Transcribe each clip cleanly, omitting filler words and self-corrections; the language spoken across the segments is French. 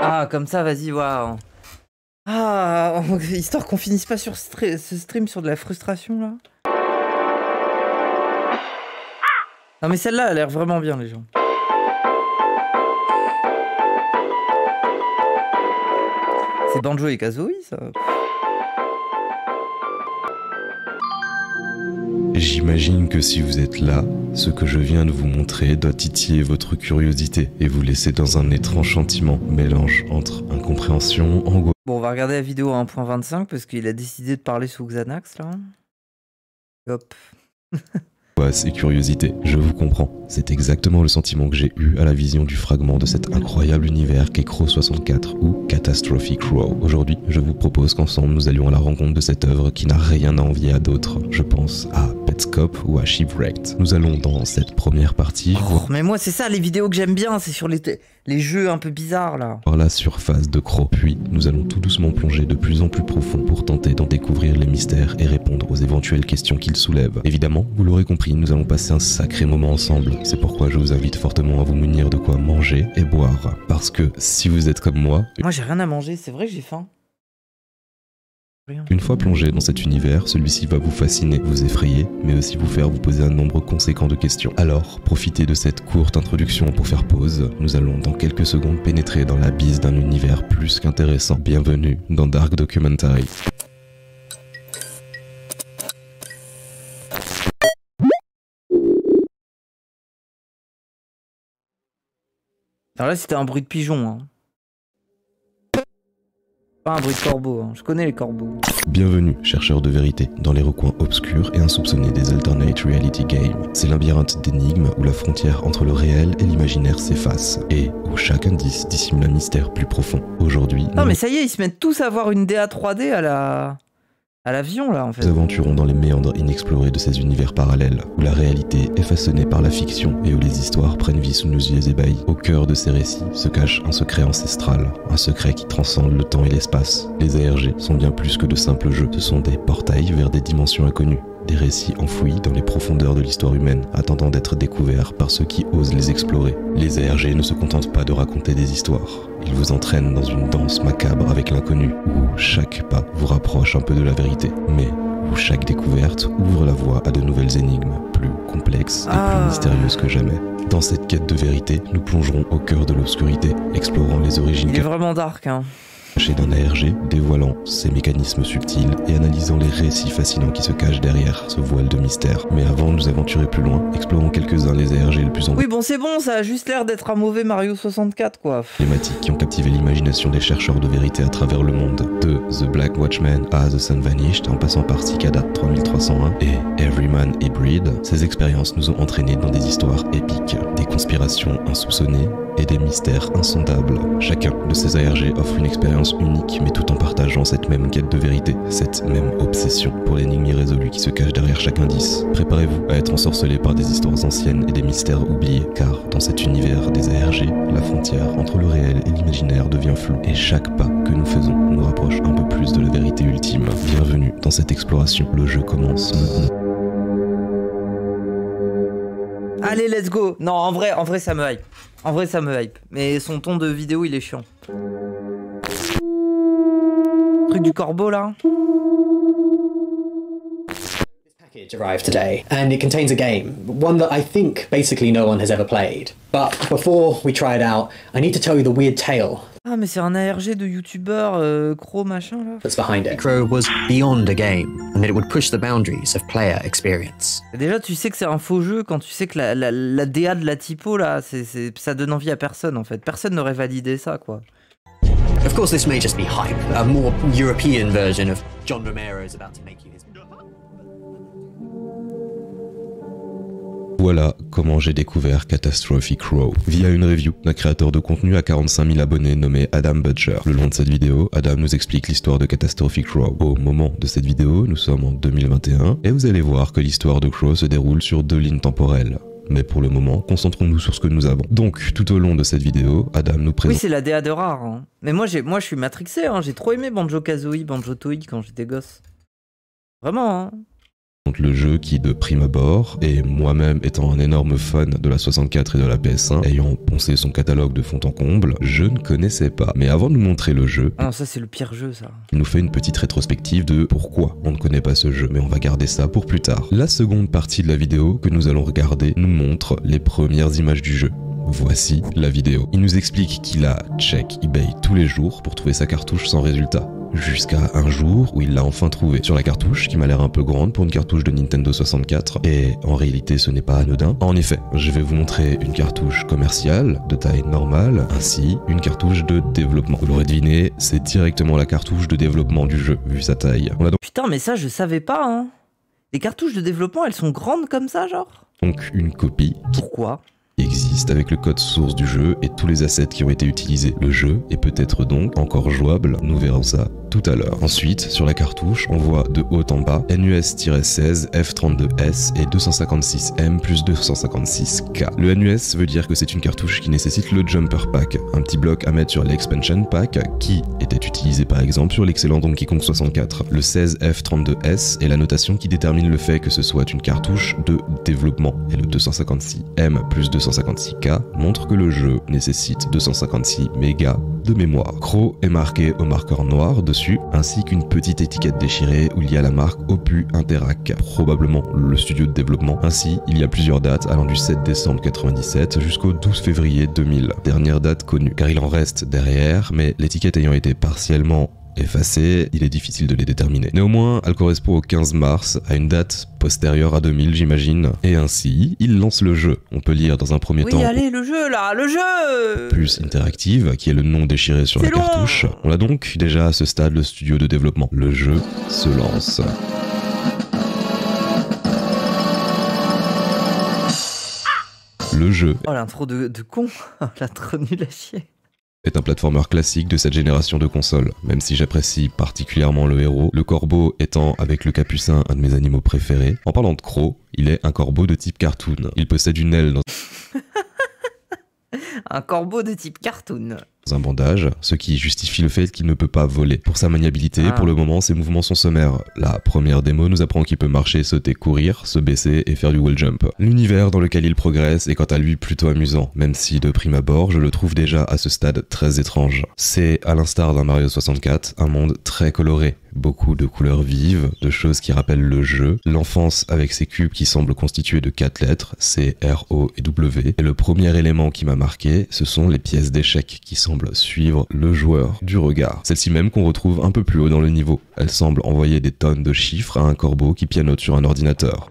Ah, comme ça, vas-y, waouh. Ah, histoire qu'on finisse pas sur ce stream sur de la frustration, là. Non, mais celle-là, elle a l'air vraiment bien, les gens. C'est Banjo et Kazooie, ça. J'imagine que si vous êtes là, ce que je viens de vous montrer doit titiller votre curiosité et vous laisser dans un étrange sentiment, mélange entre incompréhension, angoisse... Bon, on va regarder la vidéo à 1.25 parce qu'il a décidé de parler sous Xanax, là. Hop. et curiosité. Je vous comprends. C'est exactement le sentiment que j'ai eu à la vision du fragment de cet incroyable univers qu'est Crow 64 ou Catastrophic Crow. Aujourd'hui, je vous propose qu'ensemble nous allions à la rencontre de cette œuvre qui n'a rien à envier à d'autres. Je pense à Petscop ou à Shipwrecked. Nous allons dans cette première partie mais moi c'est ça les vidéos que j'aime bien, c'est sur les jeux un peu bizarres là. Voir la surface de Crow. Puis nous allons tout doucement plonger de plus en plus profond pour tenter d'en découvrir les mystères et répondre aux éventuelles questions qu'il soulève. Évidemment, vous l'aurez compris, nous allons passer un sacré moment ensemble. C'est pourquoi je vous invite fortement à vous munir de quoi manger et boire. Parce que si vous êtes comme moi... Moi j'ai rien à manger, c'est vrai que j'ai faim. Une fois plongé dans cet univers, celui-ci va vous fasciner, vous effrayer, mais aussi vous faire vous poser un nombre conséquent de questions. Alors, profitez de cette courte introduction pour faire pause. Nous allons dans quelques secondes pénétrer dans l'abysse d'un univers plus qu'intéressant. Bienvenue dans Dark Documentary. Alors là c'était un bruit de pigeon, hein. Pas un bruit de corbeau, hein. Je connais les corbeaux. Bienvenue, chercheurs de vérité, dans les recoins obscurs et insoupçonnés des Alternate Reality Games. Ces labyrinthes d'énigmes où la frontière entre le réel et l'imaginaire s'efface, et où chaque indice dissimule un mystère plus profond. Aujourd'hui... Non mais ça y est, ils se mettent tous à avoir une DA 3D à l'avion là en fait. Nous aventurons dans les méandres inexplorés de ces univers parallèles, où la réalité est façonnée par la fiction et où les histoires prennent vie sous nos yeux ébahis. Au cœur de ces récits se cache un secret ancestral, un secret qui transcende le temps et l'espace. Les ARG sont bien plus que de simples jeux, ce sont des portails vers des dimensions inconnues. Des récits enfouis dans les profondeurs de l'histoire humaine, attendant d'être découverts par ceux qui osent les explorer. Les ARG ne se contentent pas de raconter des histoires. Ils vous entraînent dans une danse macabre avec l'inconnu, où chaque pas vous rapproche un peu de la vérité, mais où chaque découverte ouvre la voie à de nouvelles énigmes, plus complexes et plus mystérieuses que jamais. Dans cette quête de vérité, nous plongerons au cœur de l'obscurité, explorant les origines... Il est vraiment dark, hein. Caché d'un ARG, dévoilant ses mécanismes subtils et analysant les récits fascinants qui se cachent derrière ce voile de mystère. Mais avant de nous aventurer plus loin, explorons quelques-uns les ARG les plus Oui bon c'est bon, ça a juste l'air d'être un mauvais Mario 64 quoi. Thématiques qui ont captivé l'imagination des chercheurs de vérité à travers le monde. De The Black Watchman à The Sun Vanished, en passant par Cicada 3301 et Everyman Hybrid, ces expériences nous ont entraînés dans des histoires épiques, des conspirations insoupçonnées et des mystères insondables. Chacun de ces ARG offre une expérience unique, mais tout en partageant cette même quête de vérité, cette même obsession pour l'énigme irrésolue qui se cache derrière chaque indice. Préparez-vous à être ensorcelés par des histoires anciennes et des mystères oubliés, car dans cet univers des ARG, la frontière entre le réel et l'imaginaire devient floue, et chaque pas que nous faisons nous rapproche un peu plus de la vérité ultime. Bienvenue dans cette exploration, le jeu commence maintenant. Allez, let's go. Non, en vrai, ça me hype. En vrai, ça me hype. Mais son ton de vidéo, il est chiant. Truc du corbeau, là. Package arrived today, and it contains a game, one that I think basically no one has ever played. But before we try it out, I need to tell you the weird tale. Ah mais c'est un ARG de youtubeur Crow machin là. That's behind it. Crow was beyond a game, and that it would push the boundaries of player experience. Déjà tu sais que c'est un faux jeu quand tu sais que la DA de la typo là, ça donne envie à personne en fait. Personne n'aurait validé ça quoi. Of course this may just be hype, a more European version of John Romero's about to make you his... Voilà comment j'ai découvert Catastrophic Crow, via une review d'un créateur de contenu à 45 000 abonnés nommé Adam Butcher. Le long de cette vidéo, Adam nous explique l'histoire de Catastrophic Crow. Au moment de cette vidéo, nous sommes en 2021, et vous allez voir que l'histoire de Crow se déroule sur 2 lignes temporelles. Mais pour le moment, concentrons-nous sur ce que nous avons. Donc, tout au long de cette vidéo, Adam nous présente... Oui, c'est la DA de rare. Hein. Mais moi, je suis matrixé. Hein. J'ai trop aimé Banjo-Kazooie, Banjo-Tooie quand j'étais gosse. Vraiment, hein. Donc le jeu qui, de prime abord, et moi-même étant un énorme fan de la 64 et de la PS1, ayant poncé son catalogue de fond en comble, je ne connaissais pas. Mais avant de nous montrer le jeu, Ah non, ça c'est le pire jeu, ça. il nous fait une petite rétrospective de pourquoi on ne connaît pas ce jeu, mais on va garder ça pour plus tard. La seconde partie de la vidéo que nous allons regarder nous montre les premières images du jeu. Voici la vidéo. Il nous explique qu'il a check eBay tous les jours pour trouver sa cartouche sans résultat. Jusqu'à un jour où il l'a enfin trouvé sur la cartouche qui m'a l'air un peu grande pour une cartouche de Nintendo 64 et en réalité ce n'est pas anodin. En effet, je vais vous montrer une cartouche commerciale de taille normale ainsi une cartouche de développement. Vous l'aurez deviné, c'est directement la cartouche de développement du jeu vu sa taille. On a Putain, mais ça je savais pas, hein. Les cartouches de développement, elles sont grandes comme ça, genre? donc une copie qui Pourquoi? existe avec le code source du jeu et tous les assets qui ont été utilisés. Le jeu est peut-être donc encore jouable, nous verrons ça tout à l'heure. Ensuite, sur la cartouche, on voit de haut en bas NUS-16, F32S et 256M plus 256K. Le NUS veut dire que c'est une cartouche qui nécessite le Jumper Pack, un petit bloc à mettre sur l'Expansion Pack qui était utilisé par exemple sur l'excellent Donkey Kong 64. Le 16F32S est la notation qui détermine le fait que ce soit une cartouche de développement et le 256M plus 256K montre que le jeu nécessite 256 mégas de mémoire. Crow est marqué au marqueur noir dessus, ainsi qu'une petite étiquette déchirée où il y a la marque Opus Interac, probablement le studio de développement. Ainsi, il y a plusieurs dates allant du 7 décembre 97 jusqu'au 12 février 2000. Dernière date connue, car il en reste derrière, mais l'étiquette ayant été partiellement effacée, il est difficile de les déterminer. Néanmoins, elle correspond au 15 mars, à une date postérieure à 2000 j'imagine, et ainsi, il lance le jeu. On peut lire dans un premier temps... Oui, allez, le jeu là, le jeu! Plus Interactive, qui est le nom déchiré sur la C'est long. cartouche. On a donc déjà à ce stade le studio de développement. Le jeu se lance. Le jeu Oh, l'intro de con! L'intro nulle à chier. est un platformer classique de cette génération de consoles, même si j'apprécie particulièrement le héros, le corbeau étant avec le capucin un de mes animaux préférés. En parlant de Crow, il est un corbeau de type cartoon. Il possède une aile dans Un corbeau de type cartoon. un bandage, ce qui justifie le fait qu'il ne peut pas voler. Pour sa maniabilité, Ah. pour le moment, ses mouvements sont sommaires. La première démo nous apprend qu'il peut marcher, sauter, courir, se baisser et faire du wall jump. L'univers dans lequel il progresse est quant à lui plutôt amusant, même si de prime abord, je le trouve déjà à ce stade très étrange. C'est, à l'instar d'un Mario 64, un monde très coloré. Beaucoup de couleurs vives, de choses qui rappellent le jeu, l'enfance avec ses cubes qui semblent constitués de 4 lettres, C, R, O et W, et le premier élément qui m'a marqué, ce sont les pièces d'échecs qui semblent suivre le joueur du regard. Celle-ci même qu'on retrouve un peu plus haut dans le niveau. Elle semble envoyer des tonnes de chiffres à un corbeau qui pianote sur un ordinateur.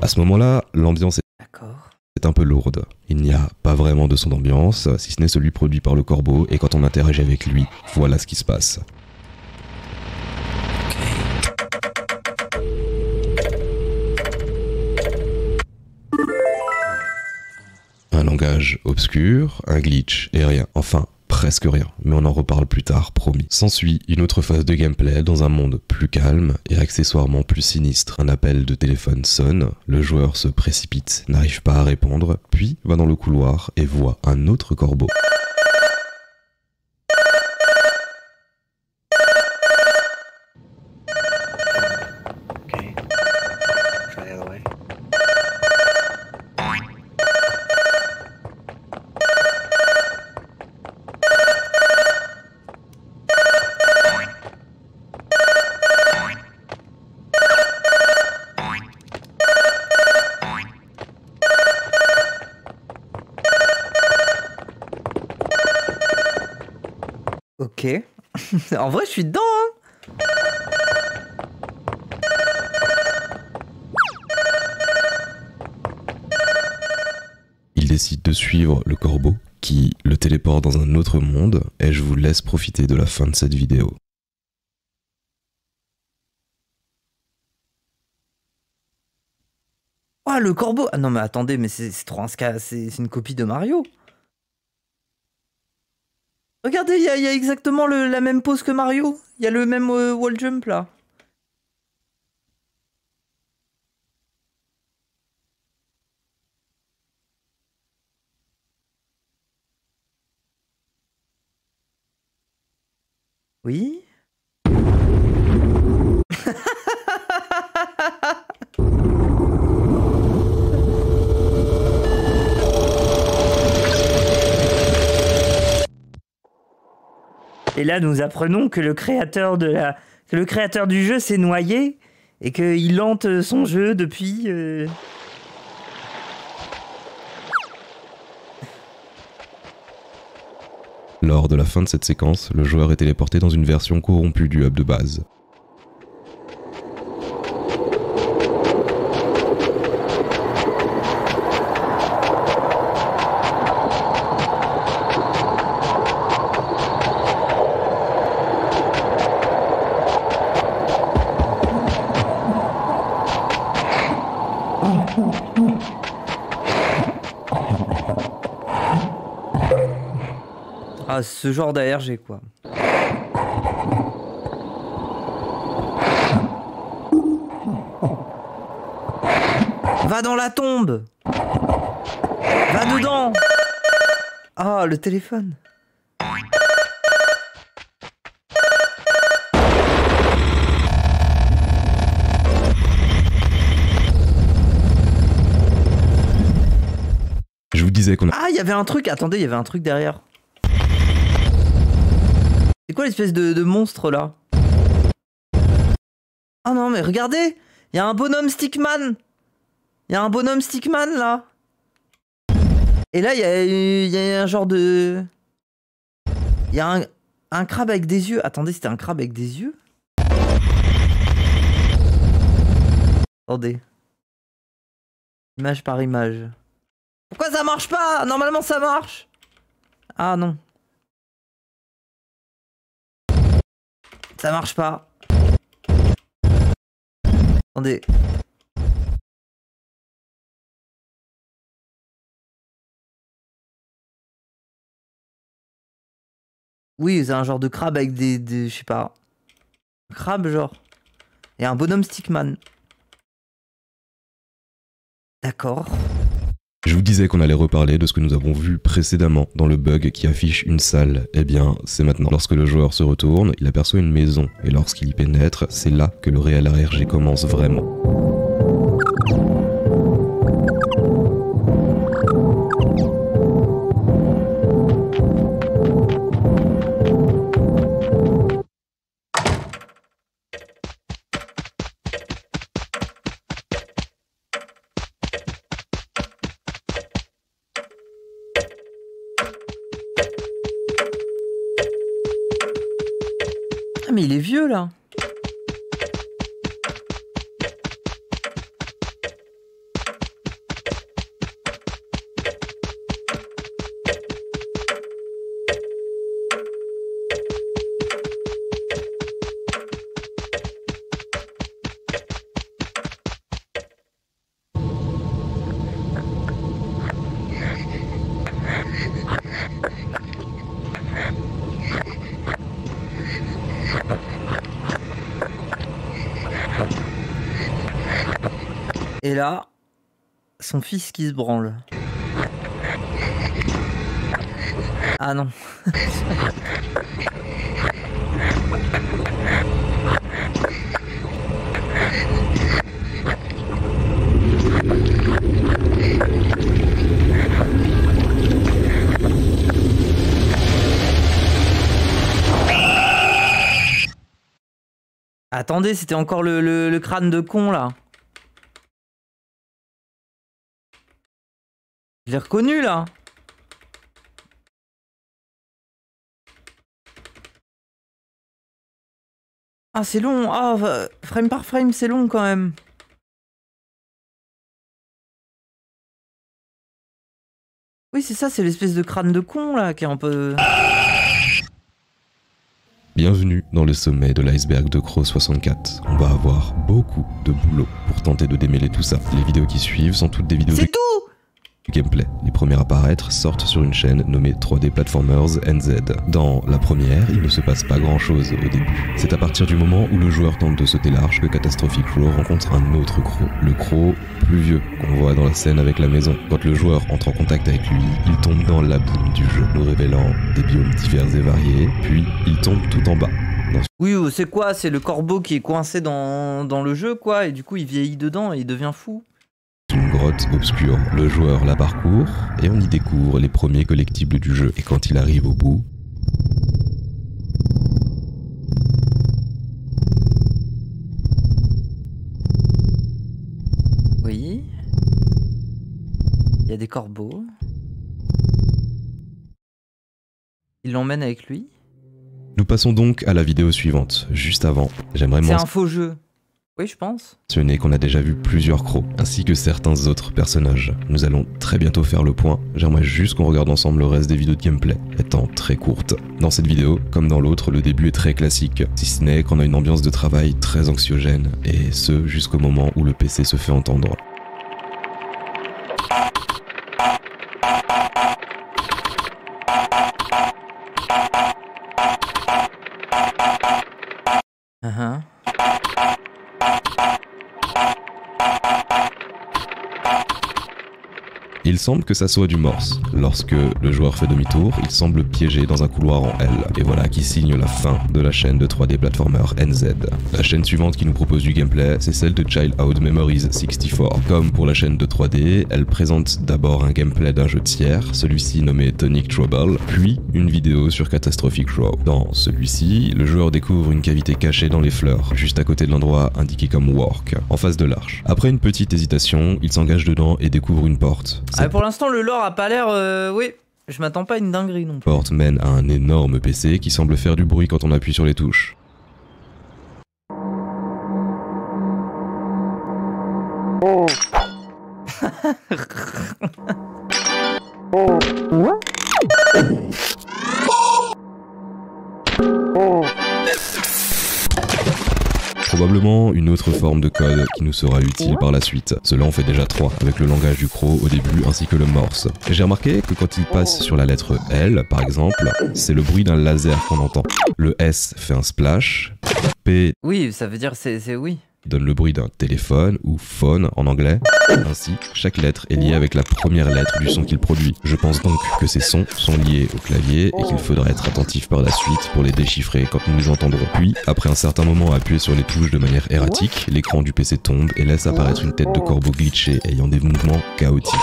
À ce moment-là, l'ambiance D'accord. est un peu lourde. Il n'y a pas vraiment de son d'ambiance, si ce n'est celui produit par le corbeau, et quand on interagit avec lui, voilà ce qui se passe. Un langage obscur, un glitch et rien. Enfin, presque rien, mais on en reparle plus tard, promis. S'ensuit une autre phase de gameplay dans un monde plus calme et accessoirement plus sinistre. Un appel de téléphone sonne, le joueur se précipite, n'arrive pas à répondre, puis va dans le couloir et voit un autre corbeau. Okay. Try the other way. Ok. En vrai, je suis dedans, hein. Il décide de suivre le corbeau, qui le téléporte dans un autre monde, et je vous laisse profiter de la fin de cette vidéo. Oh, le corbeau! Ah non, mais attendez, mais c'est trop un c'est une copie de Mario. Regardez, il y a exactement la même pose que Mario. Il y a le même wall jump là. Oui. Et là, nous apprenons que le créateur du jeu s'est noyé et qu'il hante son jeu depuis... Lors de la fin de cette séquence, le joueur est téléporté dans une version corrompue du hub de base. Ah, ce genre d'ARG, quoi. Va dans la tombe! Va dedans! Ah, le téléphone! Je vous disais qu'on a... Ah, il y avait un truc! Attendez, il y avait un truc derrière. C'est quoi l'espèce de monstre là? Oh non, mais regardez! Il y a un bonhomme Stickman! Il y a un bonhomme Stickman là! Et là, il y a un genre de... Il y a un crabe avec des yeux. Attendez, c'était un crabe avec des yeux? Attendez. Image par image. Pourquoi ça marche pas? Normalement ça marche! Ah non. Ça marche pas. Attendez. Oui, c'est un genre de crabe avec des je sais pas. Un crabe genre. Et un bonhomme Stickman. D'accord. Je vous disais qu'on allait reparler de ce que nous avons vu précédemment dans le bug qui affiche une salle. Eh bien, c'est maintenant. Lorsque le joueur se retourne, il aperçoit une maison. Et lorsqu'il y pénètre, c'est là que le réel ARG commence vraiment. Ah mais il est vieux là. Et là, son fils qui se branle. Ah non. Attendez, c'était encore le crâne de con là. Je l'ai reconnu là. Ah c'est long. Ah frame par frame c'est long quand même. Oui c'est ça, c'est l'espèce de crâne de con là qui est un peu... Bienvenue dans le sommet de l'iceberg de Crow 64. On va avoir beaucoup de boulot pour tenter de démêler tout ça. Les vidéos qui suivent sont toutes des vidéos C'est tout! du gameplay. Les premiers à apparaître sortent sur une chaîne nommée 3D Platformers NZ. Dans la première, il ne se passe pas grand chose au début. C'est à partir du moment où le joueur tente de sauter l'arche que Catastrophic Crow rencontre un autre Crow. Le Crow plus vieux qu'on voit dans la scène avec la maison. Quand le joueur entre en contact avec lui, il tombe dans l'abîme du jeu, nous révélant des biomes divers et variés, puis il tombe tout en bas. Oui, c'est quoi? C'est le corbeau qui est coincé dans le jeu, quoi, et du coup il vieillit dedans et il devient fou. Une grotte obscure. Le joueur la parcourt et on y découvre les premiers collectibles du jeu. Et quand il arrive au bout... Oui. Il y a des corbeaux. Il l'emmène avec lui. Nous passons donc à la vidéo suivante. Juste avant, j'aimerais C'est un faux jeu. Oui, je pense. mentionner qu'on a déjà vu plusieurs crocs, ainsi que certains autres personnages. Nous allons très bientôt faire le point. J'aimerais juste qu'on regarde ensemble le reste des vidéos de gameplay, étant très courtes. Dans cette vidéo, comme dans l'autre, le début est très classique, si ce n'est qu'on a une ambiance de travail très anxiogène, et ce jusqu'au moment où le PC se fait entendre. Il semble que ça soit du morse. Lorsque le joueur fait demi-tour, il semble piégé dans un couloir en L. Et voilà qui signe la fin de la chaîne de 3D platformer NZ. La chaîne suivante qui nous propose du gameplay, c'est celle de Childhood Memories 64. Comme pour la chaîne de 3D, elle présente d'abord un gameplay d'un jeu tiers, celui-ci nommé Tonic Trouble, puis une vidéo sur Catastrophic Row. Dans celui-ci, le joueur découvre une cavité cachée dans les fleurs, juste à côté de l'endroit indiqué comme Work, en face de l'arche. Après une petite hésitation, il s'engage dedans et découvre une porte. Pour l'instant, le lore a pas l'air... oui, je m'attends pas à une dinguerie non plus. Porte mène à un énorme PC qui semble faire du bruit quand on appuie sur les touches. Probablement une autre forme de code qui nous sera utile par la suite. Cela en fait déjà 3 avec le langage du croc au début ainsi que le morse. J'ai remarqué que quand il passe sur la lettre L par exemple, c'est le bruit d'un laser qu'on entend. Le S fait un splash, P oui, ça veut dire c'est oui. donne le bruit d'un téléphone ou phone en anglais. Ainsi, chaque lettre est liée avec la première lettre du son qu'il produit. Je pense donc que ces sons sont liés au clavier et qu'il faudra être attentif par la suite pour les déchiffrer quand nous les entendrons. Puis, après un certain moment à appuyer sur les touches de manière erratique, l'écran du PC tombe et laisse apparaître une tête de corbeau glitchée ayant des mouvements chaotiques.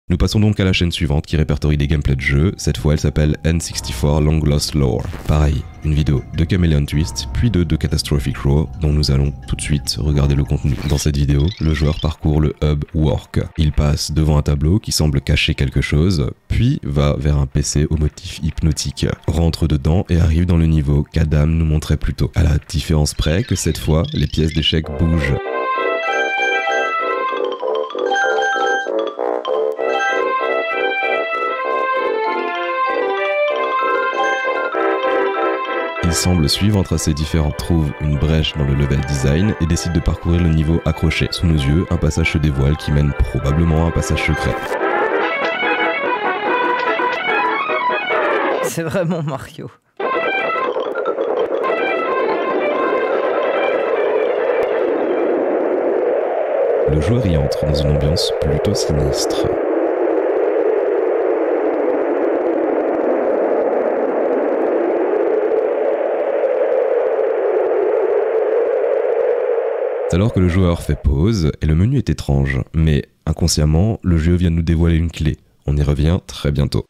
Nous passons donc à la chaîne suivante qui répertorie des gameplays de jeu. Cette fois, elle s'appelle N64 Long Lost Lore. Pareil, une vidéo de Chameleon Twist, puis de Catastrophic Row, dont nous allons tout de suite regarder le contenu. Dans cette vidéo, le joueur parcourt le hub Work. Il passe devant un tableau qui semble cacher quelque chose, puis va vers un PC au motif hypnotique, rentre dedans et arrive dans le niveau qu'Adam nous montrait plus tôt. À la différence près que cette fois, les pièces d'échecs bougent. Il semble suivre un tracé différent, trouve une brèche dans le level design et décide de parcourir le niveau accroché. Sous nos yeux, un passage se dévoile qui mène probablement à un passage secret. C'est vraiment Mario. Le joueur y entre dans une ambiance plutôt sinistre. C'est alors que le joueur fait pause et le menu est étrange, mais inconsciemment, le jeu vient de nous dévoiler une clé. On y revient très bientôt.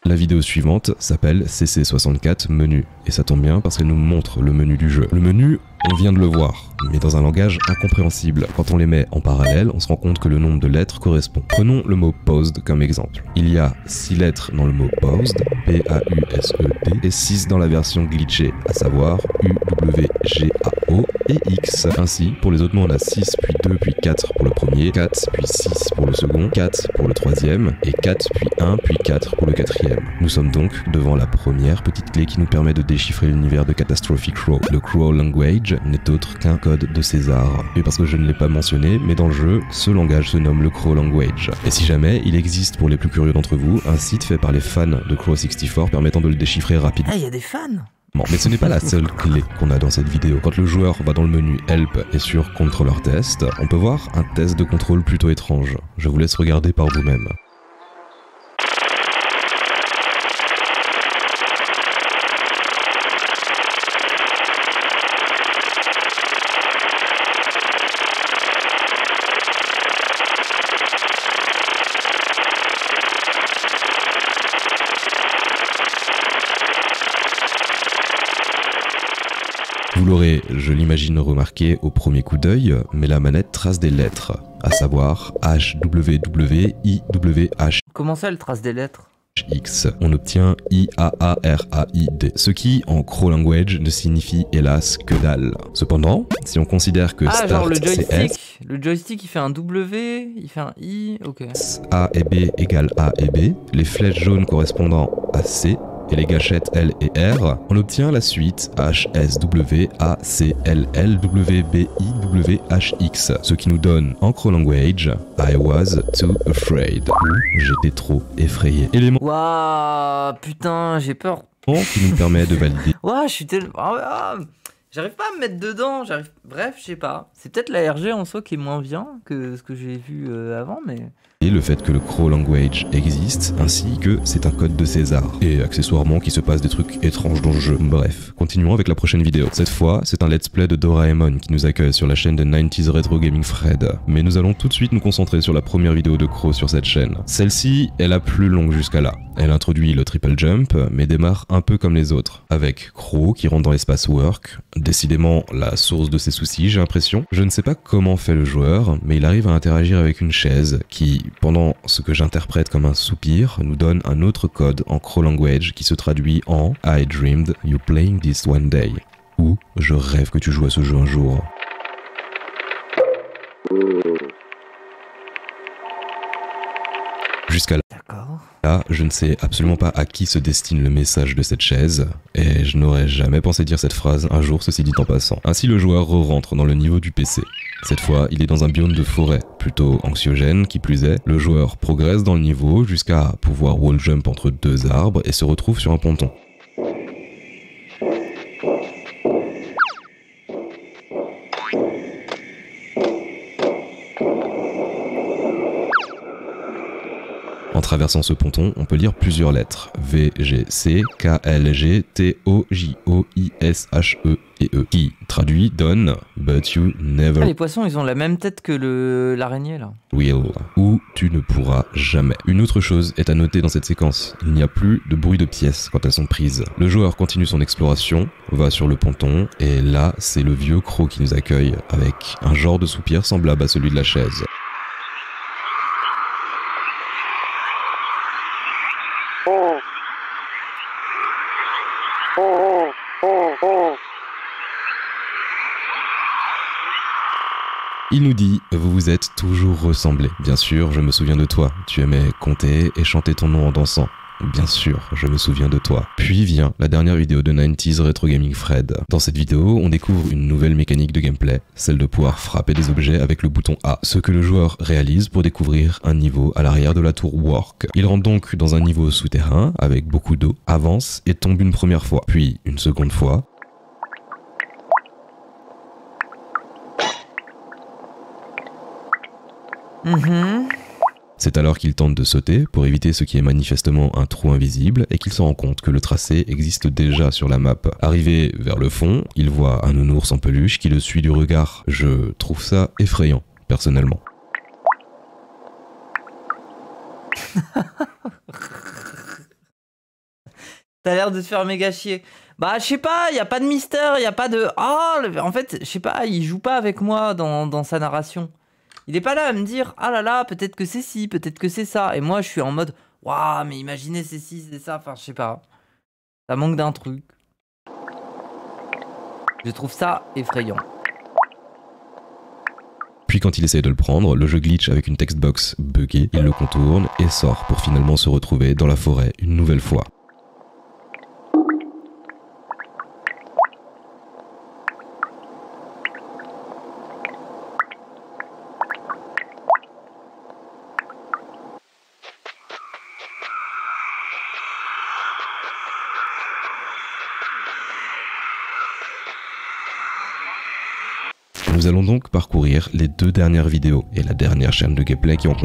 La vidéo suivante s'appelle CC64 menu, et ça tombe bien parce qu'elle nous montre le menu du jeu. Le menu On vient de le voir, mais dans un langage incompréhensible. Quand on les met en parallèle, on se rend compte que le nombre de lettres correspond. Prenons le mot posed comme exemple. Il y a 6 lettres dans le mot posed, P-A-U-S-E-D, et 6 dans la version glitchée, à savoir U-W-G-A-O et X. Ainsi, pour les autres mots, on a 6, puis 2, puis 4 pour le premier, 4, puis 6 pour le second, 4 pour le troisième, et 4, puis 1, puis 4 pour le quatrième. Nous sommes donc devant la première petite clé qui nous permet de déchiffrer l'univers de Catastrophic Crow. Le Crow Language n'est autre qu'un code de César. Et parce que je ne l'ai pas mentionné, mais dans le jeu, ce langage se nomme le Crow Language. Et si jamais, il existe pour les plus curieux d'entre vous, un site fait par les fans de Crow64 permettant de le déchiffrer rapidement. Ah, il y a des fans. Bon, mais ce n'est pas la seule clé qu'on a dans cette vidéo. Quand le joueur va dans le menu Help et sur Controller Test, on peut voir un test de contrôle plutôt étrange. Je vous laisse regarder par vous-même. Vous l'aurez, je l'imagine, remarqué au premier coup d'œil, mais la manette trace des lettres, à savoir H, W, W, I, W, H. Comment ça, elle trace des lettres? X. On obtient I-A-A-R-A-I-D, ce qui, en Crow Language, ne signifie hélas que dalle. Cependant, si on considère que Ah, genre Start le c'est S, joystick. Le joystick, il fait un W, il fait un I, ok. A et B égale A et B, les flèches jaunes correspondant à C, et les gâchettes L et R, on obtient la suite H, S, W, A, C, L, L, W, B, I, W, H, X, ce qui nous donne en Crow Language I was too afraid, ou j'étais trop effrayé. Élément Waouh, putain, j'ai peur. qui nous permet de valider. Ouah, je suis tellement... j'arrive pas à me mettre dedans, Bref, je sais pas. C'est peut-être la RG en soi qui est moins bien que ce que j'ai vu avant, mais... Et le fait que le Crow Language existe, ainsi que c'est un code de César, et accessoirement qu'il se passe des trucs étranges dans le jeu. Bref, continuons avec la prochaine vidéo. Cette fois, c'est un let's play de Doraemon qui nous accueille sur la chaîne de 90s Retro Gaming Fred. Mais nous allons tout de suite nous concentrer sur la première vidéo de Crow sur cette chaîne. Celle-ci est la plus longue jusqu'à là. Elle introduit le triple jump, mais démarre un peu comme les autres, avec Crow qui rentre dans l'espace work, décidément la source de ses soucis j'ai l'impression. Je ne sais pas comment fait le joueur, mais il arrive à interagir avec une chaise qui, pendant ce que j'interprète comme un soupir, nous donne un autre code en Crow Language qui se traduit en I dreamed you playing this one day, ou je rêve que tu joues à ce jeu un jour. Jusqu'à là, je ne sais absolument pas à qui se destine le message de cette chaise, et je n'aurais jamais pensé dire cette phrase un jour, ceci dit en passant. Ainsi le joueur re-rentre dans le niveau du PC. Cette fois, il est dans un biome de forêt, plutôt anxiogène qui plus est. Le joueur progresse dans le niveau jusqu'à pouvoir wall jump entre deux arbres et se retrouve sur un ponton. En traversant ce ponton, on peut lire plusieurs lettres. V, G, C, K, L, G, T, O, J, O, I, S, H, E et E. Qui, traduit, donne But you never Ah, les poissons, ils ont la même tête que l'araignée, là. will, ou tu ne pourras jamais. Une autre chose est à noter dans cette séquence. Il n'y a plus de bruit de pièces quand elles sont prises. Le joueur continue son exploration, va sur le ponton, et là, c'est le vieux Crow qui nous accueille, avec un genre de soupir semblable à celui de la chaise. Il nous dit « Vous vous êtes toujours ressemblés. Bien sûr, je me souviens de toi. Tu aimais compter et chanter ton nom en dansant. Bien sûr, je me souviens de toi. » Puis vient la dernière vidéo de 90s Retro Gaming Fred. Dans cette vidéo, on découvre une nouvelle mécanique de gameplay, celle de pouvoir frapper des objets avec le bouton A, ce que le joueur réalise pour découvrir un niveau à l'arrière de la tour Work. Il rentre donc dans un niveau souterrain avec beaucoup d'eau, avance et tombe une première fois, puis une seconde fois. C'est alors qu'il tente de sauter pour éviter ce qui est manifestement un trou invisible et qu'il se rend compte que le tracé existe déjà sur la map. Arrivé vers le fond, il voit un nounours en peluche qui le suit du regard. Je trouve ça effrayant, personnellement. T'as l'air de te faire méga chier. Bah, je sais pas, y a pas de mystère, y a pas de... Ah, en fait, je sais pas, il joue pas avec moi dans sa narration. Il est pas là à me dire, ah là là, peut-être que c'est ci, peut-être que c'est ça. Et moi, je suis en mode, waouh, mais imaginez c'est ci, c'est ça. Enfin, je sais pas. Ça manque d'un truc. Je trouve ça effrayant. Puis quand il essaye de le prendre, le jeu glitch avec une textbox buggée, il le contourne et sort pour finalement se retrouver dans la forêt une nouvelle fois. Nous allons donc parcourir les 2 dernières vidéos et la dernière chaîne de gameplay qui en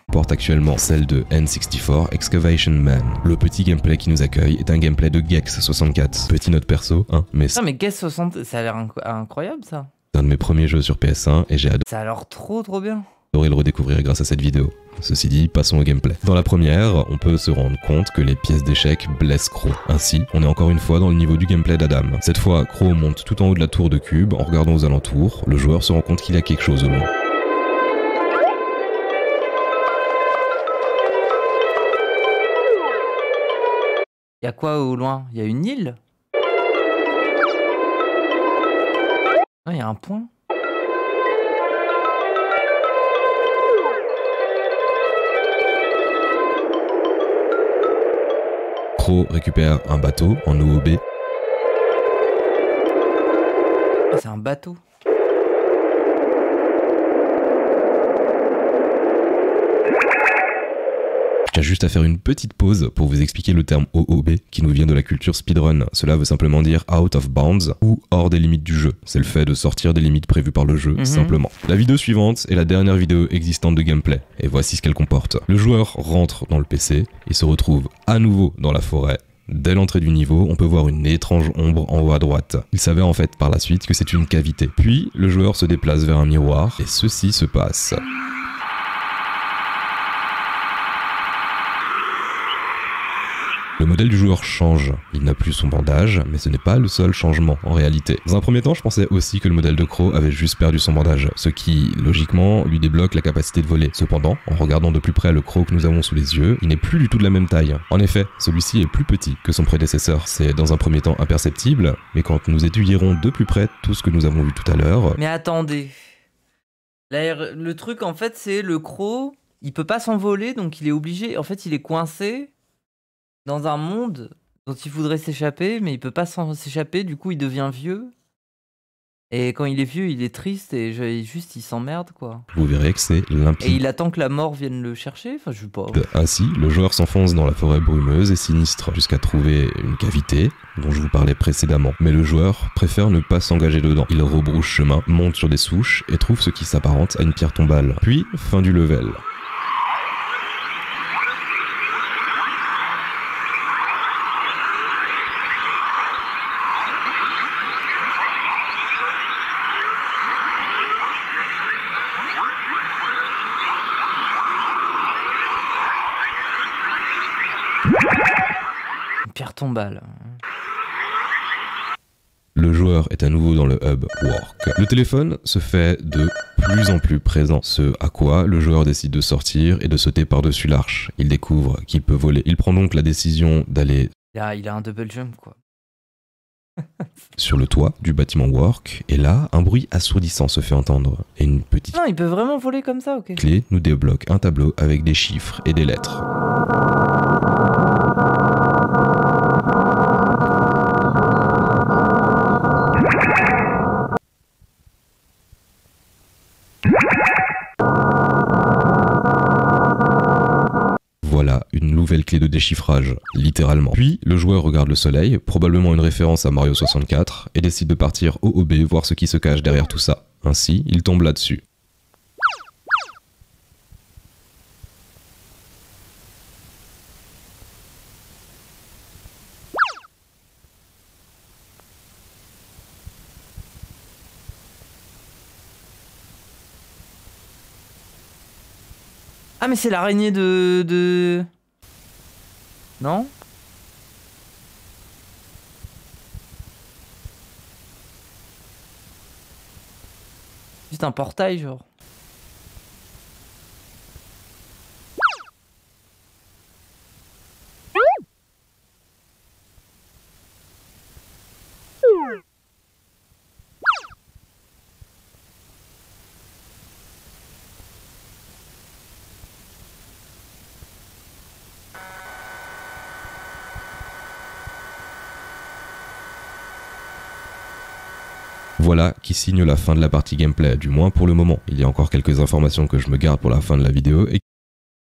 comporte actuellement celle de N64 Excavation Man. Le petit gameplay qui nous accueille est un gameplay de Gex64. Petit note perso, hein, mais Non mais Gex60, ça a l'air incroyable ça. C'est un de mes premiers jeux sur PS1 et j'ai adoré. Ça a l'air trop bien. Le redécouvrir grâce à cette vidéo. Ceci dit, passons au gameplay. Dans la première, on peut se rendre compte que les pièces d'échecs blessent Crow. Ainsi, on est encore une fois dans le niveau du gameplay d'Adam. Cette fois, Crow monte tout en haut de la tour de cube en regardant aux alentours. Le joueur se rend compte qu'il y a quelque chose au loin. Y a quoi au loin? Y a une île? Ah, y a un point. Crow récupère un bateau en OOB. Ah, c'est un bateau. Je tiens juste à faire une petite pause pour vous expliquer le terme OOB qui nous vient de la culture speedrun. Cela veut simplement dire out of bounds ou hors des limites du jeu. C'est le fait de sortir des limites prévues par le jeu, simplement. La vidéo suivante est la dernière vidéo existante de gameplay, et voici ce qu'elle comporte. Le joueur rentre dans le PC et se retrouve à nouveau dans la forêt. Dès l'entrée du niveau, on peut voir une étrange ombre en haut à droite. Il s'avère en fait par la suite que c'est une cavité. Puis, le joueur se déplace vers un miroir, et ceci se passe. Le modèle du joueur change, il n'a plus son bandage, mais ce n'est pas le seul changement en réalité. Dans un premier temps, je pensais aussi que le modèle de Crow avait juste perdu son bandage, ce qui, logiquement, lui débloque la capacité de voler. Cependant, en regardant de plus près le Crow que nous avons sous les yeux, il n'est plus du tout de la même taille. En effet, celui-ci est plus petit que son prédécesseur. C'est dans un premier temps imperceptible, mais quand nous étudierons de plus près tout ce que nous avons vu tout à l'heure... Mais attendez. Le truc, en fait, c'est le Crow, il peut pas s'envoler, donc il est obligé... En fait, il est coincé dans un monde dont il voudrait s'échapper, mais il peut pas s'échapper, du coup il devient vieux. Et quand il est vieux, il est triste et juste il s'emmerde quoi. Vous verrez que c'est limpide. Et il attend que la mort vienne le chercher, enfin je sais pas. Ainsi, le joueur s'enfonce dans la forêt brumeuse et sinistre jusqu'à trouver une cavité dont je vous parlais précédemment. Mais le joueur préfère ne pas s'engager dedans. Il rebrousse chemin, monte sur des souches et trouve ce qui s'apparente à une pierre tombale. Puis, fin du level. Pierre tombale. Le joueur est à nouveau dans le hub Work. Le téléphone se fait de plus en plus présent, ce à quoi le joueur décide de sortir et de sauter par-dessus l'arche. Il découvre qu'il peut voler. Il prend donc la décision d'aller... Il a un double jump quoi. sur le toit du bâtiment Work, et là, un bruit assourdissant se fait entendre. Et une petite Non, il peut vraiment voler comme ça, ok. clé nous débloque un tableau avec des chiffres et des lettres. Voilà une nouvelle clé de déchiffrage, littéralement. Puis, le joueur regarde le soleil, probablement une référence à Mario 64, et décide de partir au OB voir ce qui se cache derrière tout ça. Ainsi, il tombe là-dessus. Ah mais c'est l'araignée de... Non? Juste un portail, genre. Voilà qui signe la fin de la partie gameplay, du moins pour le moment. Il y a encore quelques informations que je me garde pour la fin de la vidéo et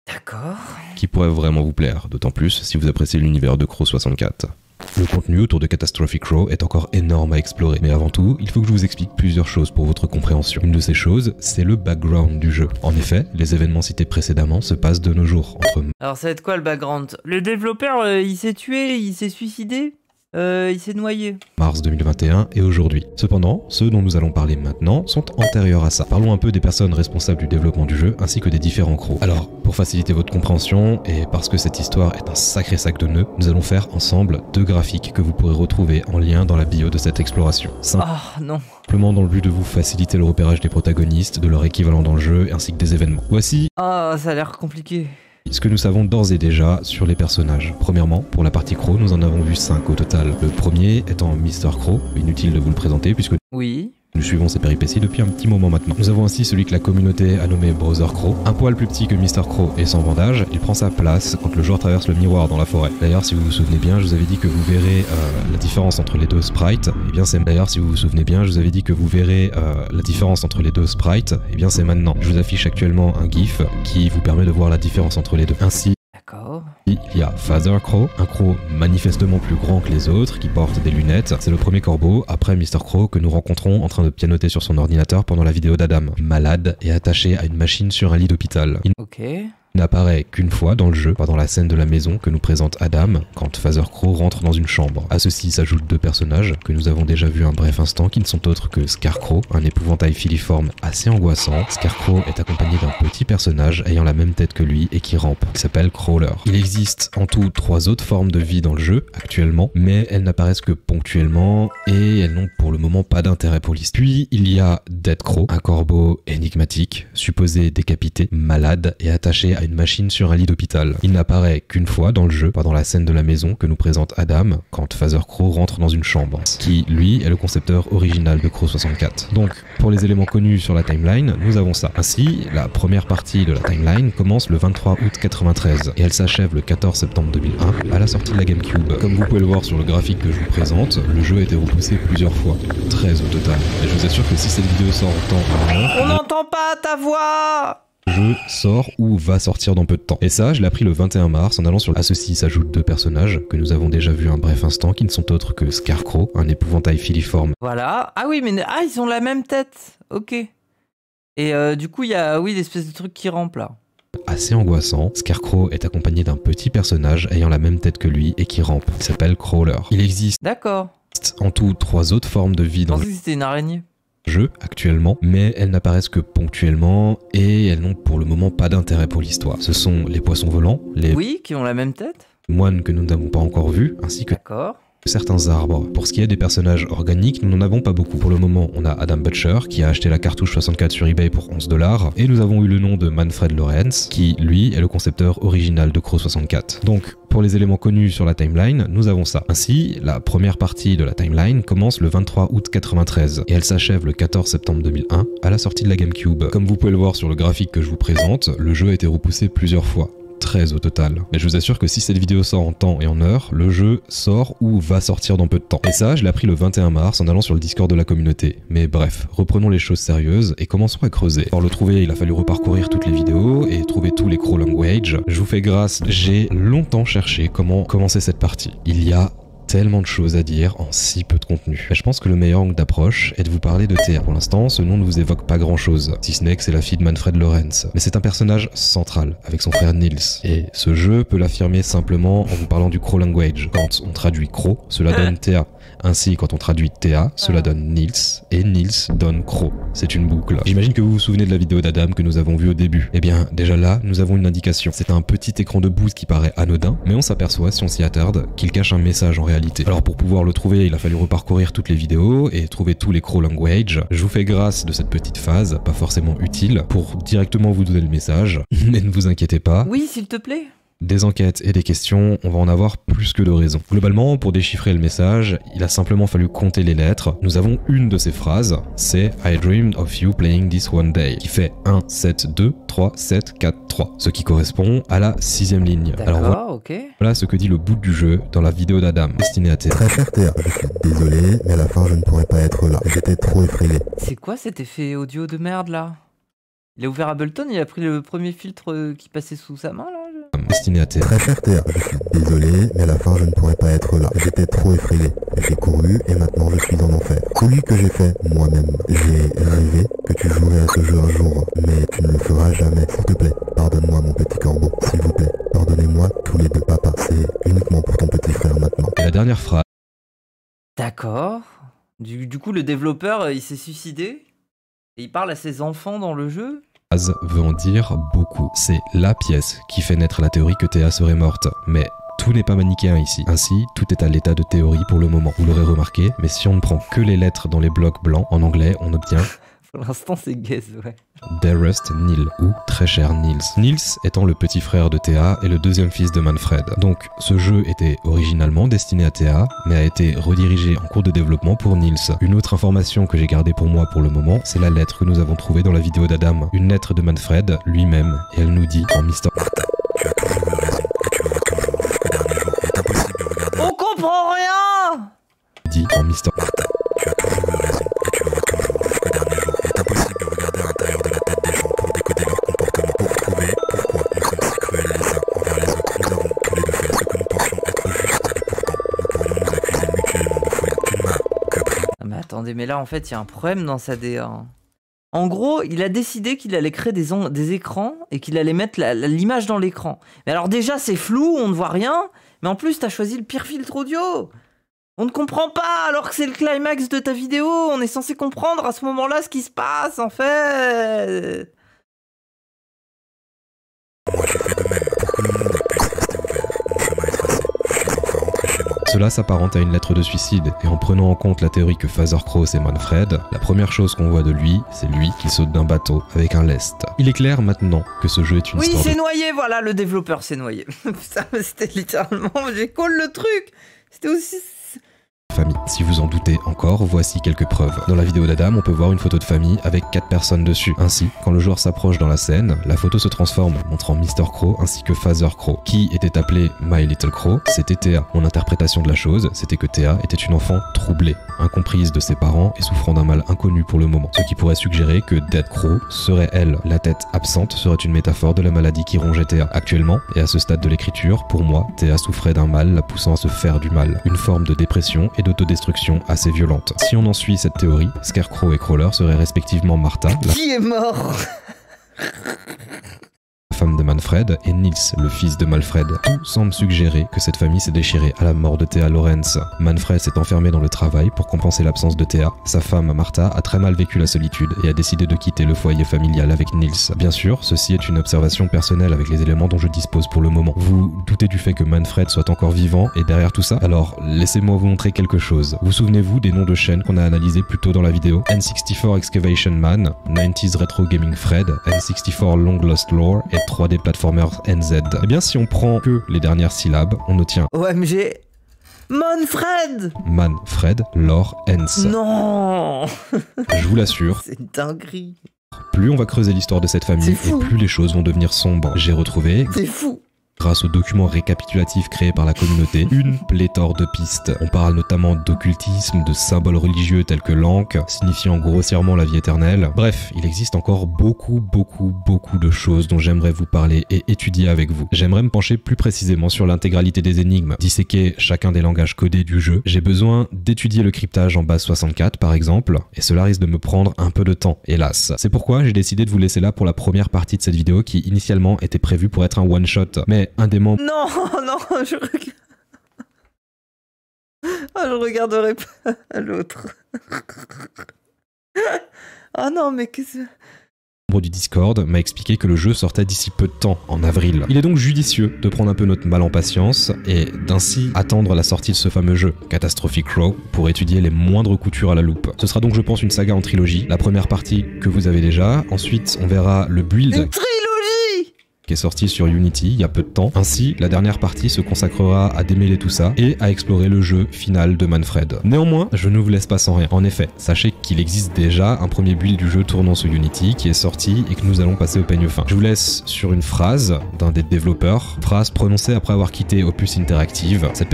D'accord. qui pourraient vraiment vous plaire, d'autant plus si vous appréciez l'univers de Crow 64. Le contenu autour de Catastrophic Crow est encore énorme à explorer, mais avant tout, il faut que je vous explique plusieurs choses pour votre compréhension. Une de ces choses, c'est le background du jeu. En effet, les événements cités précédemment se passent de nos jours, entre Alors ça va être quoi le background? Le développeur, il s'est tué, il s'est suicidé, il s'est noyé. mars 2021 et aujourd'hui. Cependant, ceux dont nous allons parler maintenant sont antérieurs à ça. Parlons un peu des personnes responsables du développement du jeu ainsi que des différents crows. Alors, pour faciliter votre compréhension et parce que cette histoire est un sacré sac de nœuds, nous allons faire ensemble 2 graphiques que vous pourrez retrouver en lien dans la bio de cette exploration. Ah non. Simplement dans le but de vous faciliter le repérage des protagonistes, de leur équivalent dans le jeu ainsi que des événements. Voici Ah, ça a l'air compliqué. ce que nous savons d'ores et déjà sur les personnages. Premièrement, pour la partie Crow, nous en avons vu 5 au total. Le premier étant Mr. Crow, inutile de vous le présenter puisque Oui. nous suivons ses péripéties depuis un petit moment maintenant. Nous avons ainsi celui que la communauté a nommé Brother Crow, un poil plus petit que Mr. Crow et sans bandage. Il prend sa place quand le joueur traverse le miroir dans la forêt. D'ailleurs, si vous vous souvenez bien, je vous avais dit que vous verrez la différence entre les deux sprites. Eh bien, c'est d'ailleurs, si vous vous souvenez bien, je vous avais dit que vous verrez la différence entre les deux sprites. Eh bien, c'est maintenant. Je vous affiche actuellement un GIF qui vous permet de voir la différence entre les deux. Ainsi, D'accord. il y a Father Crow, un crow manifestement plus grand que les autres, qui porte des lunettes. C'est le premier corbeau, après Mr. Crow, que nous rencontrons en train de pianoter sur son ordinateur pendant la vidéo d'Adam. Malade et attaché à une machine sur un lit d'hôpital. Il Ok. n'apparaît qu'une fois dans le jeu, pendant la scène de la maison que nous présente Adam, quand Father Crow rentre dans une chambre. À ceci s'ajoutent 2 personnages, que nous avons déjà vus un bref instant, qui ne sont autres que Scarecrow, un épouvantail filiforme assez angoissant. Scarecrow est accompagné d'un petit personnage ayant la même tête que lui et qui rampe, qui s'appelle Crawler. Il existe en tout 3 autres formes de vie dans le jeu, actuellement, mais elles n'apparaissent que ponctuellement, et elles n'ont pour le moment pas d'intérêt pour l'histoire. Puis il y a Dead Crow, un corbeau énigmatique, supposé décapité, malade et attaché à une machine sur un lit d'hôpital. Il n'apparaît qu'une fois dans le jeu, pendant la scène de la maison que nous présente Adam, quand Father Crow rentre dans une chambre, qui, lui, est le concepteur original de Crow 64. Donc, pour les éléments connus sur la timeline, nous avons ça. Ainsi, la première partie de la timeline commence le 23 août 93, et elle s'achève le 14 septembre 2001, à la sortie de la GameCube. Comme vous pouvez le voir sur le graphique que je vous présente, le jeu a été repoussé plusieurs fois, 13 au total. Et je vous assure que si cette vidéo sort en temps et en heure, On n'entend pas ta voix. le jeu sort ou va sortir dans peu de temps. Et ça, je l'ai appris le 21 mars en allant sur... À ceci s'ajoutent 2 personnages que nous avons déjà vus un bref instant, qui ne sont autres que Scarecrow, un épouvantail filiforme Voilà. Ah oui, mais ah, ils ont la même tête. Ok. Et du coup, il y a l'espèce de truc qui rampe là. assez angoissant. Scarecrow est accompagné d'un petit personnage ayant la même tête que lui et qui rampe. Il s'appelle Crawler. Il existe D'accord. en tout 3 autres formes de vie Je dans pensais que c'était une araignée. jeu actuellement, mais elles n'apparaissent que ponctuellement et elles n'ont pour le moment pas d'intérêt pour l'histoire. Ce sont les poissons volants, les Oui, qui ont la même tête. moines que nous n'avons pas encore vus, ainsi que D'accord. certains arbres. Pour ce qui est des personnages organiques, nous n'en avons pas beaucoup. Pour le moment, on a Adam Butcher, qui a acheté la cartouche 64 sur eBay pour 11 $, et nous avons eu le nom de Manfred Lawrence, qui, lui, est le concepteur original de Crow 64. Donc, pour les éléments connus sur la timeline, nous avons ça. Ainsi, la première partie de la timeline commence le 23 août 93, et elle s'achève le 14 septembre 2001, à la sortie de la GameCube. Comme vous pouvez le voir sur le graphique que je vous présente, le jeu a été repoussé plusieurs fois. 13 au total. Mais je vous assure que si cette vidéo sort en temps et en heure, le jeu sort ou va sortir dans peu de temps. Et ça, je l'ai appris le 21 mars en allant sur le Discord de la communauté. Mais bref, reprenons les choses sérieuses et commençons à creuser. Pour le trouver, il a fallu reparcourir toutes les vidéos et trouver tous les Crow Language. Je vous fais grâce, j'ai longtemps cherché comment commencer cette partie. Il y a tellement de choses à dire en si peu de contenu. Mais je pense que le meilleur angle d'approche est de vous parler de Thea. Pour l'instant, ce nom ne vous évoque pas grand chose, si ce n'est que c'est la fille de Manfred Lawrence. Mais c'est un personnage central, avec son frère Nils. Et ce jeu peut l'affirmer simplement en vous parlant du Crow Language. Quand on traduit Crow, cela donne Thea. Ainsi, quand on traduit Théa, cela donne Nils, et Nils donne Crow. C'est une boucle. J'imagine que vous vous souvenez de la vidéo d'Adam que nous avons vue au début. Eh bien, déjà là, nous avons une indication. C'est un petit écran de boost qui paraît anodin, mais on s'aperçoit, si on s'y attarde, qu'il cache un message en réalité. Alors pour pouvoir le trouver, il a fallu reparcourir toutes les vidéos et trouver tous les Crow language. Je vous fais grâce de cette petite phase, pas forcément utile, pour directement vous donner le message. Mais ne vous inquiétez pas. Oui, s'il te plaît. Des enquêtes et des questions, on va en avoir plus que de raisons. Globalement, pour déchiffrer le message, il a simplement fallu compter les lettres. Nous avons une de ces phrases, c'est « I dreamed of you playing this one day », qui fait 1, 7, 2, 3, 7, 4, 3, ce qui correspond à la 6e ligne. D'accord, ok. Voilà ce que dit le bout du jeu dans la vidéo d'Adam, destinée à Théa. Très cher Théa, je suis désolé, mais à la fin je ne pourrais pas être là. J'étais trop effrayé. C'est quoi cet effet audio de merde là? Il a ouvert Ableton, il a pris le premier filtre qui passait sous sa main là? Destinée à Théa. Très cher Théa, je suis désolé, mais à la fin je ne pourrais pas être là. J'étais trop effrayé. J'ai couru et maintenant je suis en enfer. Celui que j'ai fait moi-même. J'ai rêvé que tu jouerais à ce jeu un jour, mais tu ne le feras jamais. S'il te plaît, pardonne-moi mon petit corbeau. S'il vous plaît, pardonnez-moi tous les deux, papa. C'est uniquement pour ton petit frère maintenant. Et la dernière phrase. D'accord. Du coup, le développeur, il s'est suicidé et il parle à ses enfants dans le jeu. Veut en dire beaucoup. C'est la pièce qui fait naître la théorie que Théa serait morte. Mais tout n'est pas manichéen ici. Ainsi, tout est à l'état de théorie pour le moment. Vous l'aurez remarqué, mais si on ne prend que les lettres dans les blocs blancs, en anglais, on obtient Pour l'instant, c'est gaze, ouais. Dearest Neil, ou Très cher Nils. Nils étant le petit frère de Théa et le deuxième fils de Manfred. Donc, ce jeu était originalement destiné à Théa, mais a été redirigé en cours de développement pour Nils. Une autre information que j'ai gardée pour moi pour le moment, c'est la lettre que nous avons trouvée dans la vidéo d'Adam. Une lettre de Manfred lui-même, et elle nous dit en Mister... Tu as toujours eu raison, et tu l'auras toujours jusqu'au dernier jour. Il est impossible de regarder... On comprend rien! dit en Mister... Tu as toujours eu raison, et tu l'auras toujours jusqu'au dernier jour. Il est impossible de regarder à l'intérieur de la tête des gens pour décoder leur comportement, pour trouver pourquoi nous sommes si cruels les uns envers les autres. Nous avons tous les deux fait ce que nous pensions être juste, et pourtant, nous pourrions nous accuser mutuellement de folie. Tu ne m'as que pris. Ah, mais attendez, mais là, en fait, il y a un problème dans sa DA. En gros, il a décidé qu'il allait créer des écrans et qu'il allait mettre l'image dans l'écran. Mais alors déjà, c'est flou, on ne voit rien. Mais en plus, t'as choisi le pire filtre audio. On ne comprend pas, alors que c'est le climax de ta vidéo. On est censé comprendre à ce moment-là ce qui se passe, en fait. Moi j'ai fait de même pour que le monde puisse rester ouvert. Mon chemin est tracé. Je suis enfin rentré chez moi. Cela s'apparente à une lettre de suicide, et en prenant en compte la théorie que Father Crow c'est Manfred, la première chose qu'on voit de lui, c'est lui qui saute d'un bateau avec un lest. Il est clair maintenant que ce jeu est une Oui, histoire c'est de noyé, voilà, le développeur s'est noyé. Putain, mais c'était littéralement... J'ai call le truc. C'était aussi... famille. Si vous en doutez encore, voici quelques preuves. Dans la vidéo d'Adam, on peut voir une photo de famille avec 4 personnes dessus. Ainsi, quand le joueur s'approche dans la scène, la photo se transforme, montrant Mr. Crow ainsi que Father Crow. Qui était appelé My Little Crow? C'était Théa. Mon interprétation de la chose, c'était que Théa était une enfant troublée, incomprise de ses parents et souffrant d'un mal inconnu pour le moment. Ce qui pourrait suggérer que Dead Crow serait elle. La tête absente serait une métaphore de la maladie qui rongeait Théa. Actuellement, et à ce stade de l'écriture, pour moi, Théa souffrait d'un mal la poussant à se faire du mal. Une forme de dépression et d'autodestruction assez violente. Si on en suit cette théorie, Scarecrow et Crawler seraient respectivement Martha, la Qui est mort? femme de Manfred, et Nils, le fils de Malfred. Tout semble suggérer que cette famille s'est déchirée à la mort de Théa Lawrence. Manfred s'est enfermé dans le travail pour compenser l'absence de Théa. Sa femme, Martha, a très mal vécu la solitude et a décidé de quitter le foyer familial avec Nils. Bien sûr, ceci est une observation personnelle avec les éléments dont je dispose pour le moment. Vous doutez du fait que Manfred soit encore vivant et derrière tout ça? Alors, laissez-moi vous montrer quelque chose. Vous souvenez-vous des noms de chaînes qu'on a analysés plus tôt dans la vidéo? N64 Excavation Man, 90s Retro Gaming Fred, N64 Long Lost Lore et 3D Platformers NZ. Eh bien, si on prend que les dernières syllabes, on obtient OMG. Manfred! Manfred Lore Hens. Non! Je vous l'assure, C'est une dinguerie. plus on va creuser l'histoire de cette famille C'est et fou. plus les choses vont devenir sombres. J'ai retrouvé, C'est fou. grâce aux documents récapitulatifs créés par la communauté, une pléthore de pistes. On parle notamment d'occultisme, de symboles religieux tels que l'Ankh, signifiant grossièrement la vie éternelle. Bref, il existe encore beaucoup de choses dont j'aimerais vous parler et étudier avec vous. J'aimerais me pencher plus précisément sur l'intégralité des énigmes, disséquer chacun des langages codés du jeu. J'ai besoin d'étudier le cryptage en base 64 par exemple, et cela risque de me prendre un peu de temps, hélas. C'est pourquoi j'ai décidé de vous laisser là pour la première partie de cette vidéo qui initialement était prévue pour être un one-shot. Mais un des membres Non, non, je regarde. Ah, je regarderai pas l'autre. Ah non, mais qu'est-ce que... Du Discord m'a expliqué que le jeu sortait d'ici peu de temps, en avril. Il est donc judicieux de prendre un peu notre mal en patience et d'ainsi attendre la sortie de ce fameux jeu, Catastrophic Row, pour étudier les moindres coutures à la loupe. Ce sera donc je pense une saga en trilogie, la première partie que vous avez déjà, ensuite on verra le build... Une trilogie qui est sorti sur Unity il y a peu de temps. Ainsi, la dernière partie se consacrera à démêler tout ça et à explorer le jeu final de Manfred. Néanmoins, je ne vous laisse pas sans rien. En effet, sachez qu'il existe déjà un premier build du jeu tournant sur Unity qui est sorti et que nous allons passer au peigne fin. Je vous laisse sur une phrase d'un des développeurs, phrase prononcée après avoir quitté Opus Interactive. Cette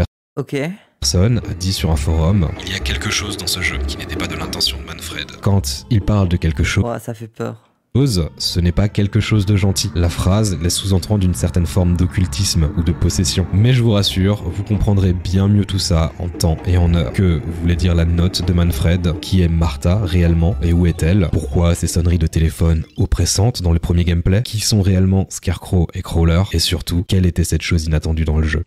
personne a dit sur un forum « Il y a quelque chose dans ce jeu qui n'était pas de l'intention de Manfred. » Quand il parle de quelque chose... Oh, ça fait peur. Ce n'est pas quelque chose de gentil. La phrase laisse sous-entendre une certaine forme d'occultisme ou de possession. Mais je vous rassure, vous comprendrez bien mieux tout ça en temps et en heure. Que voulait dire la note de Manfred? Qui est Martha réellement? Et où est-elle? Pourquoi ces sonneries de téléphone oppressantes dans le premier gameplay? Qui sont réellement Scarecrow et Crawler? Et surtout, quelle était cette chose inattendue dans le jeu?